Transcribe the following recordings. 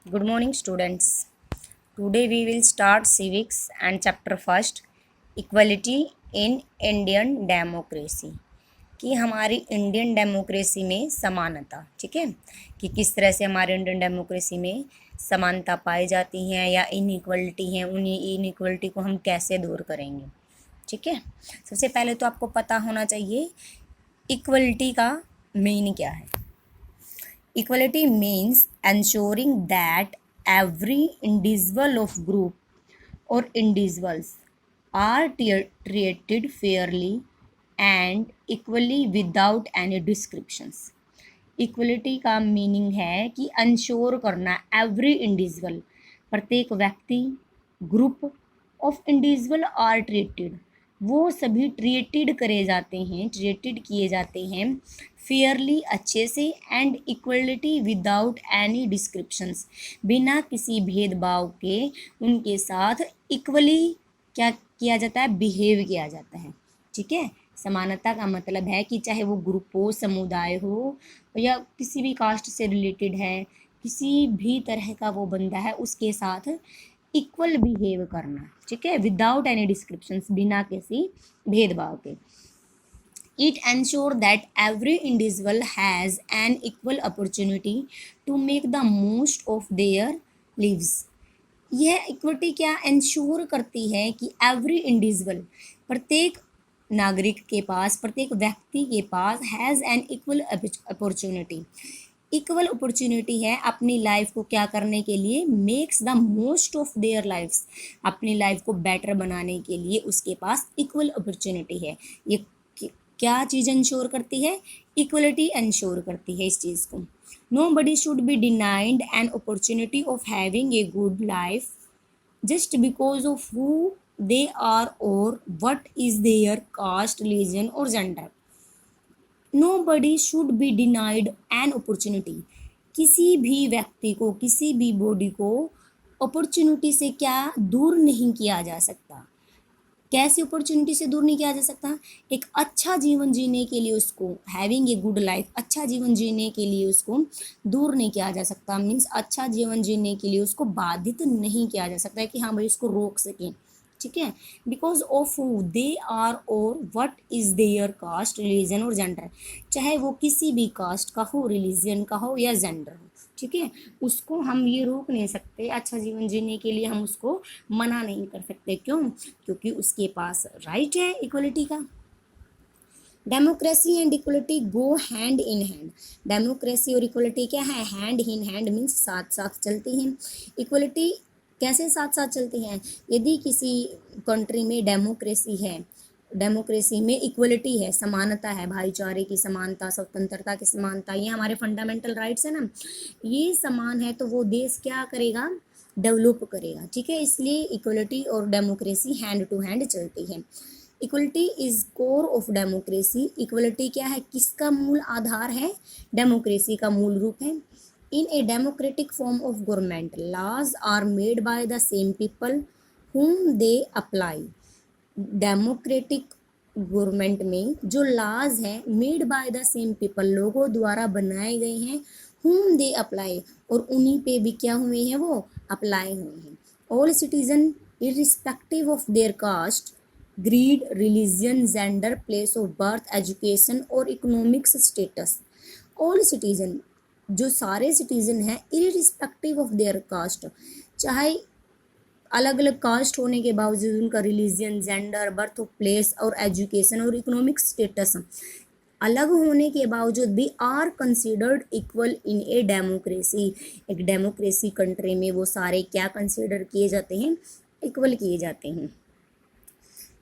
Good morning, students. Today we will start civics and chapter first, equality in Indian democracy. कि हमारी Indian democracy में समानता, ठीक है, कि किस तरह से हमारे इंडियन डेमोक्रेसी में समानता पाई जाती हैं या इनइक्वलिटी हैं, उन इनइक्वलिटी को हम कैसे दूर करेंगे। ठीक है, सबसे पहले तो आपको पता होना चाहिए इक्वलिटी का मीन क्या है। Equality means ensuring that every individual of group or individuals are treated fairly and equally without any descriptions. Equality का मीनिंग है कि इंश्योर करना एवरी इंडिविजुअल, प्रत्येक व्यक्ति, group of individual are treated, वो सभी ट्रीटेड किए जाते हैं फेयरली, अच्छे से, and equality without any descriptions, बिना किसी भेदभाव के उनके साथ इक्वली क्या किया जाता है, बिहेव किया जाता है। ठीक है, समानता का मतलब है कि चाहे वो ग्रुप हो, समुदाय हो, या किसी भी कास्ट से रिलेटेड है, किसी भी तरह का वो बंदा है, उसके साथ इक्वल बिहेव करना। ठीक है, विदाउट एनी डिस्क्रिप्शंस, बिना किसी भेदभाव के। It ensures that every individual has an equal opportunity to make the most of their lives. यह इक्विटी क्या इंश्योर करती है कि एवरी इंडिविजुअल, प्रत्येक नागरिक के पास, प्रत्येक व्यक्ति के पास has an equal opportunity, equal opportunity है अपनी लाइफ को क्या करने के लिए, makes the most of their lives, अपनी लाइफ को बेटर बनाने के लिए उसके पास इक्वल अपॉर्चुनिटी है। ये क्या चीज़ इंश्योर करती है, इक्वलिटी इंश्योर करती है इस चीज़ को। Nobody should be denied an opportunity of having a good life just because of who they are or what is their caste, religion or gender. Nobody should be denied an opportunity. किसी भी व्यक्ति को, किसी भी body को opportunity से क्या दूर नहीं किया जा सकता। कैसी अपॉर्चुनिटी से दूर नहीं किया जा सकता, एक अच्छा जीवन जीने के लिए उसको, हैविंग ए गुड लाइफ, अच्छा जीवन जीने के लिए उसको दूर नहीं किया जा सकता। मीन्स अच्छा जीवन जीने के लिए उसको बाधित नहीं किया जा सकता है कि हाँ भाई उसको रोक सकें। ठीक है, because of who they are और what is their caste, religion और जेंडर, चाहे वो किसी भी कास्ट का हो, रिलीजन का हो या जेंडर हो। ठीक है, उसको हम ये रोक नहीं सकते, अच्छा जीवन जीने के लिए हम उसको मना नहीं कर सकते। क्यों? क्योंकि उसके पास राइट है इक्वलिटी का। Democracy and equality go hand in hand. Democracy और इक्वलिटी क्या है, हैंड इन हैंड, मीन्स साथ साथ चलती हैं। इक्वलिटी कैसे साथ साथ चलती हैं, यदि किसी कंट्री में डेमोक्रेसी है, डेमोक्रेसी में इक्वलिटी है, समानता है, भाईचारे की समानता, स्वतंत्रता की समानता, ये हमारे फंडामेंटल राइट्स है ना, ये समान है, तो वो देश क्या करेगा, डेवलप करेगा। ठीक है, इसलिए इक्वलिटी और डेमोक्रेसी हैंड टू हैंड चलती है। Equality is core of democracy. Equality क्या है, किसका मूल आधार है, डेमोक्रेसी का मूल रूप है। In a democratic form of government, laws are made by the same people whom they apply. Democratic government में जो लॉज हैं, made by the same people, लोगों द्वारा बनाए गए हैं, whom दे अप्लाई, और उन्हीं पे भी क्या हुए हैं, वो अप्लाई हुए हैं। All citizen irrespective of their caste, creed, religion, gender, place of birth, education और इकोनॉमिक्स स्टेटस। ऑल सिटीजन, जो सारे सिटीजन हैं, इररिस्पेक्टिव ऑफ देयर कास्ट, चाहे अलग अलग कास्ट होने के बावजूद उनका religion, gender, birth of place और एजुकेशन और इकोनॉमिक स्टेटस अलग होने के बावजूद भी are considered equal in a democracy. एक डेमोक्रेसी कंट्री में वो सारे क्या कंसिडर किए जाते हैं, इक्वल किए जाते हैं।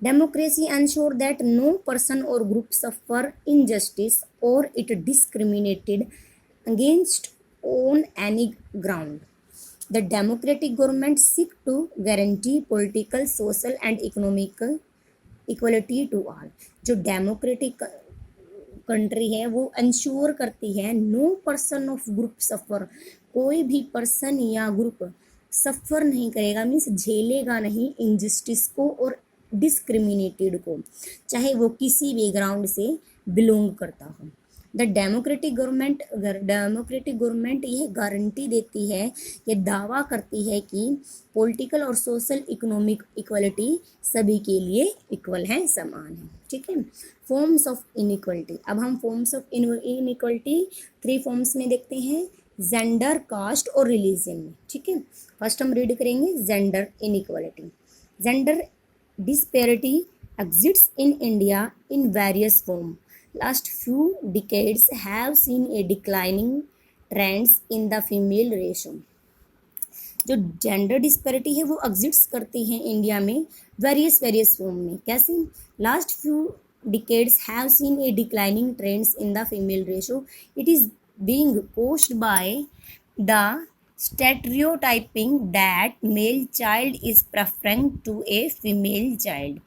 Democracy ensure that no person और ग्रुप सफर इनजस्टिस और it discriminated against on any ground. The democratic government seek to guarantee political, social and economic equality to all. जो डेमोक्रेटिक कंट्री है वो इंश्योर करती है नो पर्सन ऑफ ग्रुप सफ़र, कोई भी person या ग्रुप सफ़र नहीं करेगा, मीन्स झेलेगा नहीं इनजस्टिस को और डिस्क्रिमिनेटेड को, चाहे वो किसी भी ग्राउंड से बिलोंग करता हो। द डेमोक्रेटिक गवर्नमेंट यह गारंटी देती है, ये दावा करती है कि पॉलिटिकल और सोशल इकोनॉमिक इक्वलिटी सभी के लिए इक्वल है, समान है। ठीक है। फॉर्म्स ऑफ इनइक्वलिटी, अब हम फॉर्म्स ऑफ इनइक्वलिटी 3 फॉर्म्स में देखते हैं, जेंडर, कास्ट और रिलीजन में। ठीक है। फर्स्ट हम रीड करेंगे gender inequality. Gender disparity exists in India in various forms. Last few decades have seen a declining trends in the female ratio. जो जेंडर डिस्पैरिटी है वो एग्जिस्ट करती है इंडिया में वेरियस फॉर्म में। कैसे? Last few decades have seen a declining trends in the female ratio. It is being caused by the stereotyping that male child is preferring to a female child,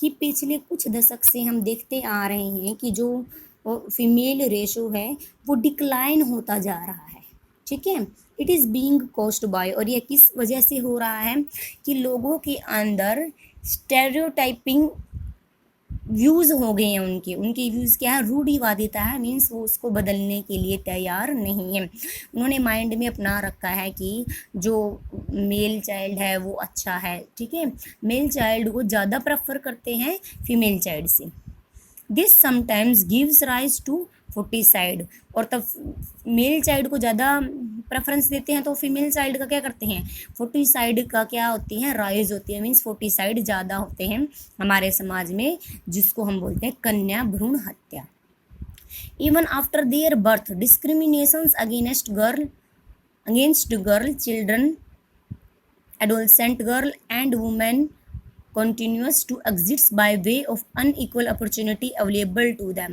कि पिछले कुछ दशक से हम देखते आ रहे हैं कि जो फीमेल रेशो है वो डिक्लाइन होता जा रहा है। ठीक है। It is being caused by, और यह किस वजह से हो रहा है कि लोगों के अंदर स्टेरियोटाइपिंग व्यूज़ हो गए हैं, उनके व्यूज़ क्या है, रूढ़िवादिता है, मीन्स वो उसको बदलने के लिए तैयार नहीं है। उन्होंने माइंड में अपना रखा है कि जो मेल चाइल्ड है वो अच्छा है। ठीक है। मेल चाइल्ड को ज़्यादा प्रेफर करते हैं फीमेल चाइल्ड से। This sometimes gives rise to foeticide, और तब मेल चाइल्ड को ज़्यादा प्रेफरेंस देते हैं तो फीमेल चाइल्ड का क्या करते हैं, फोर्टिसाइड का क्या होती है, राइज होती है, मीन्स फोर्टिसाइड ज़्यादा होते हैं हमारे समाज में, जिसको हम बोलते हैं कन्या भ्रूण हत्या। Even after their birth discriminations against girl children, adolescent girl and women continues to exist by way of unequal opportunity available to them.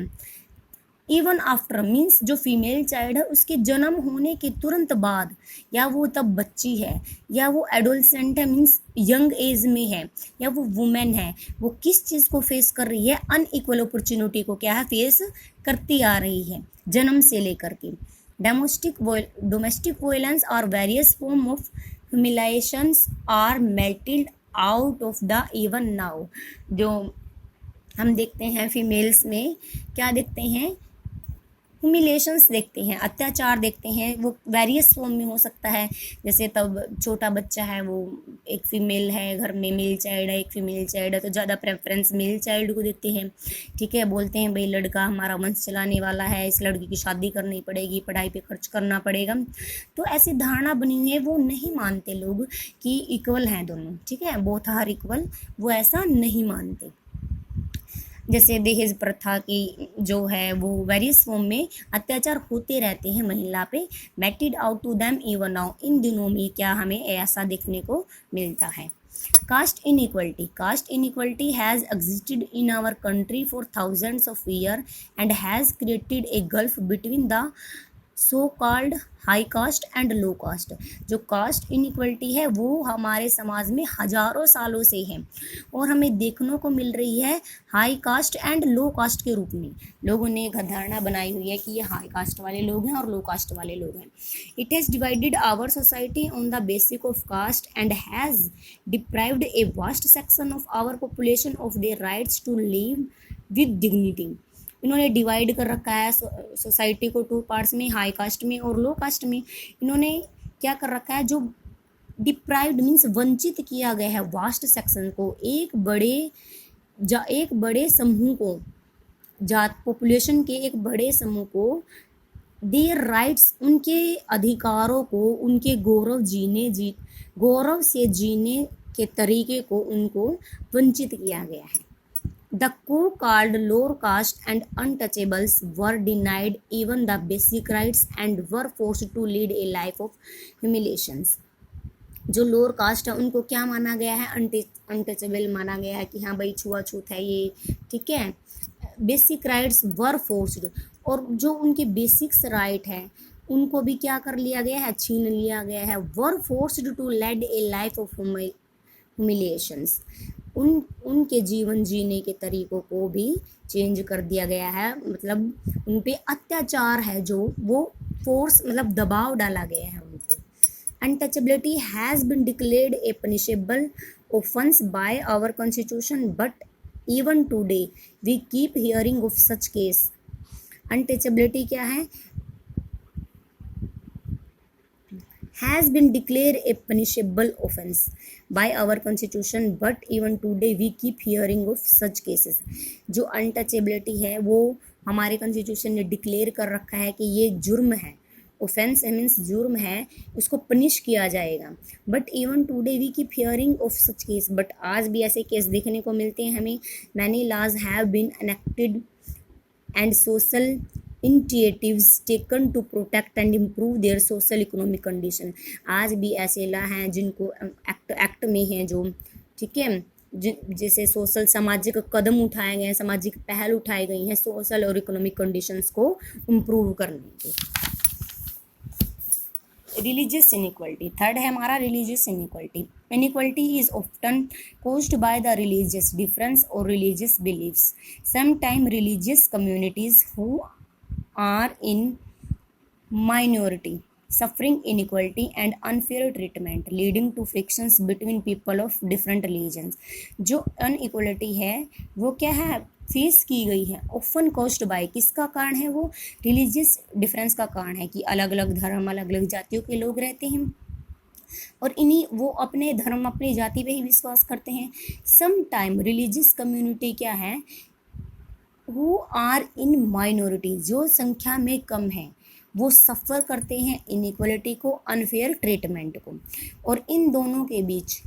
Even after means जो फीमेल चाइल्ड है उसके जन्म होने के तुरंत बाद, या वो तब बच्ची है, या वो एडोलसेंट है मीन्स यंग एज में है, या वो वुमेन है, वो किस चीज़ को फेस कर रही है, अनइक्वल अपॉर्चुनिटी को क्या है, फेस करती आ रही है जन्म से लेकर के। डोमेस्टिक वायलेंस और various form of humiliations are meted out of the even now. जो हम देखते हैं फीमेल्स में क्या देखते हैं, ह्यूमिलेशंस देखते हैं, अत्याचार देखते हैं, वो वेरियस फॉर्म में हो सकता है। जैसे तब छोटा बच्चा है, वो एक फीमेल है, घर में मेल चाइल्ड है, एक फीमेल चाइल्ड है, तो ज़्यादा प्रेफरेंस मेल चाइल्ड को देते हैं। ठीक है। बोलते हैं भाई लड़का हमारा वंश चलाने वाला है, इस लड़की की शादी करनी पड़ेगी, पढ़ाई पे खर्च करना पड़ेगा। तो ऐसी धारणा बनी हुई है, वो नहीं मानते लोग कि इक्वल हैं दोनों। ठीक है। बोथ आर इक्वल, वो ऐसा नहीं मानते। जैसे दहेज प्रथा की जो है वो वेरियस फॉर्म में अत्याचार होते रहते हैं महिला पे, meted out to them even now. इन दिनों में क्या हमें ऐसा देखने को मिलता है। Caste inequality has existed in our country for thousands of year and has created a gulf between the so called high caste and low caste. जो कास्ट इनइक्वलिटी है वो हमारे समाज में हजारों सालों से है, और हमें देखने को मिल रही है high caste and low caste के रूप में। लोगों ने एक धारणा बनाई हुई है कि ये हाई कास्ट वाले लोग हैं और लो कास्ट वाले लोग हैं। It has divided our society on the basis of caste and has deprived a vast section of our population of their rights to live with dignity. इन्होंने डिवाइड कर रखा है सोसाइटी को 2 पार्ट्स में, हाई कास्ट में और लो cast में। इन्होंने क्या कर रखा है, जो डिप्राइव्ड मीन्स वंचित किया गया है वास्ट सेक्शन को, एक बड़े समूह को, जात पॉपुलेशन के एक बड़े समूह को, देयर राइट्स उनके अधिकारों को, उनके गौरव से जीने के तरीके को उनको वंचित किया गया है। The so-called lower caste and untouchables were denied even the basic rights and were forced to lead a life of humiliations. जो लोअर कास्ट है उनको क्या माना गया है, अनटचेबल माना गया है कि हाँ भाई छुआछूत है ये। ठीक है। बेसिक राइट्स वर फोर्स्ड, और जो उनके बेसिक्स राइट है उनको भी क्या कर लिया गया है, छीन लिया गया है। Were forced to lead a life of humiliations, उनके जीवन जीने के तरीकों को भी चेंज कर दिया गया है, मतलब उन पे अत्याचार है जो वो फोर्स मतलब दबाव डाला गया है उन पे। Untouchability has been declared a punishable offence by our constitution, but even today we keep hearing of such case. Untouchability क्या है? has been declared a punishable offense by our constitution, but even today we keep hearing of such cases. जो untouchability है वो हमारे constitution ने declare कर रखा है कि ये जुर्म है, ऑफेंस मीन्स जुर्म है, इसको पनिश किया जाएगा. But even today we keep hearing of such case, but आज भी ऐसे केस देखने को मिलते हैं हमें. Many laws have been enacted and social initiatives taken to protect and improve their social economic condition. आज भी ऐसे लॉ हैं जिनको एक्ट में हैं जो, ठीक है, जैसे सोशल सामाजिक कदम उठाए गए हैं, सामाजिक पहल उठाई गई हैं सोशल और इकोनॉमिक कंडीशंस को इम्प्रूव करने के. रिलीजियस इनइक्वालिटी, थर्ड है हमारा religious inequality. Inequality is often caused by the religious difference or religious beliefs. Sometimes religious communities who are in minority suffering inequality and unfair treatment, leading to frictions between people of different religions. जो inequality है वो क्या है, face की गई है. Often caused by, किसका कारण है वो? रिलीजियस डिफरेंस का कारण है कि अलग अलग धर्म, अलग अलग जातियों के लोग रहते हैं और इन्हीं वो अपने धर्म, अपनी जाति पे ही विश्वास करते हैं. सम टाइम रिलीजियस कम्युनिटी क्या है, हु आर इन माइनॉरिटी, जो संख्या में कम है, वो सफ़र करते हैं इनइक्वलिटी को, अनफेयर ट्रीटमेंट को. और इन दोनों के बीच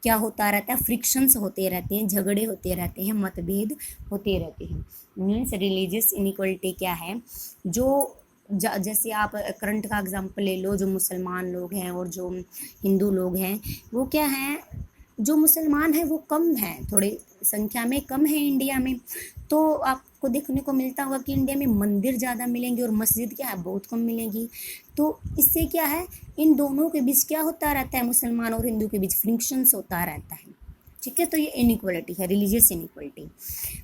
क्या होता रहता है, फ्रिक्शंस होते रहते हैं, झगड़े होते रहते हैं, मतभेद होते रहते हैं. मीन्स रिलीजियस इनइक्वलिटी क्या है, जो जैसे आप करंट का एग्जांपल ले लो, जो मुसलमान लोग हैं और जो हिंदू लोग हैं वो क्या हैं, जो मुसलमान हैं वो कम हैं, थोड़ी संख्या में कम है इंडिया में. तो आपको देखने को मिलता होगा कि इंडिया में मंदिर ज़्यादा मिलेंगे और मस्जिद क्या है, बहुत कम मिलेंगी. तो इससे क्या है, इन दोनों के बीच क्या होता रहता है, मुसलमान और हिंदू के बीच फ्रिक्शंस होता रहता है. ठीक है, तो ये इनइक्वलिटी है, religious inequality.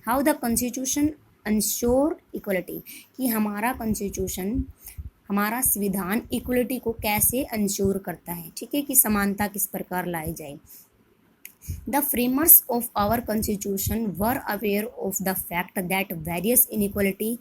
How the constitution ensure equality, कि हमारा कॉन्स्टिट्यूशन, हमारा संविधान इक्वलिटी को कैसे इंश्योर करता है. ठीक है, कि समानता किस प्रकार लाई जाए. The framers of our constitution were aware of the fact that various inequality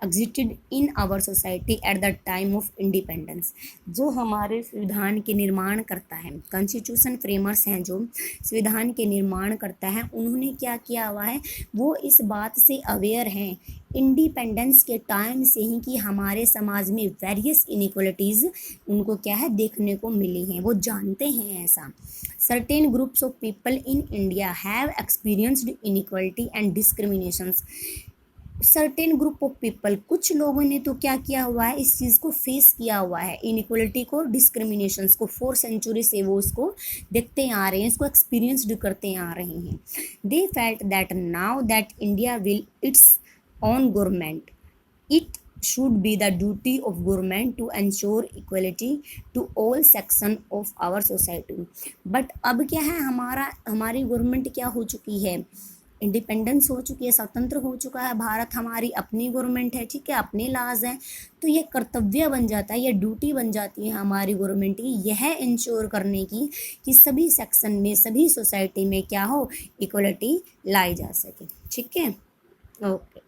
existed in our society at the time of independence. जो हमारे संविधान के निर्माण करता है, कॉन्स्टिट्यूशन फ्रेमर्स हैं जो संविधान के निर्माण करता है, उन्होंने क्या किया हुआ है, वो इस बात से अवेयर हैं इंडिपेंडेंस के टाइम से ही कि हमारे समाज में वेरियस इनइक्वलिटीज़ उनको क्या है, देखने को मिली हैं, वो जानते हैं ऐसा. Certain groups of people in India have experienced inequality and discriminations. Certain group of people, कुछ लोगों ने तो क्या किया हुआ है, इस चीज़ को फेस किया हुआ है, इनइक्वलिटी को, डिस्क्रिमिनेशंस को. 4 सेंचुरी से वो उसको देखते आ रहे हैं, इसको एक्सपीरियंस करते आ रहे हैं. They felt that now that India will it's own government, it should be the duty of government to ensure equality to all section of our society. But अब क्या है, हमारी गवर्नमेंट क्या हो चुकी है, इंडिपेंडेंस हो चुकी है, स्वतंत्र हो चुका है भारत, हमारी अपनी गवर्नमेंट है. ठीक है, अपने लाज हैं, तो ये कर्तव्य बन जाता है, ये ड्यूटी बन जाती है हमारी गवर्नमेंट की, यह इंश्योर करने की कि सभी सेक्शन में, सभी सोसाइटी में क्या हो, इक्वलिटी लाई जा सके. ठीक है, ओके.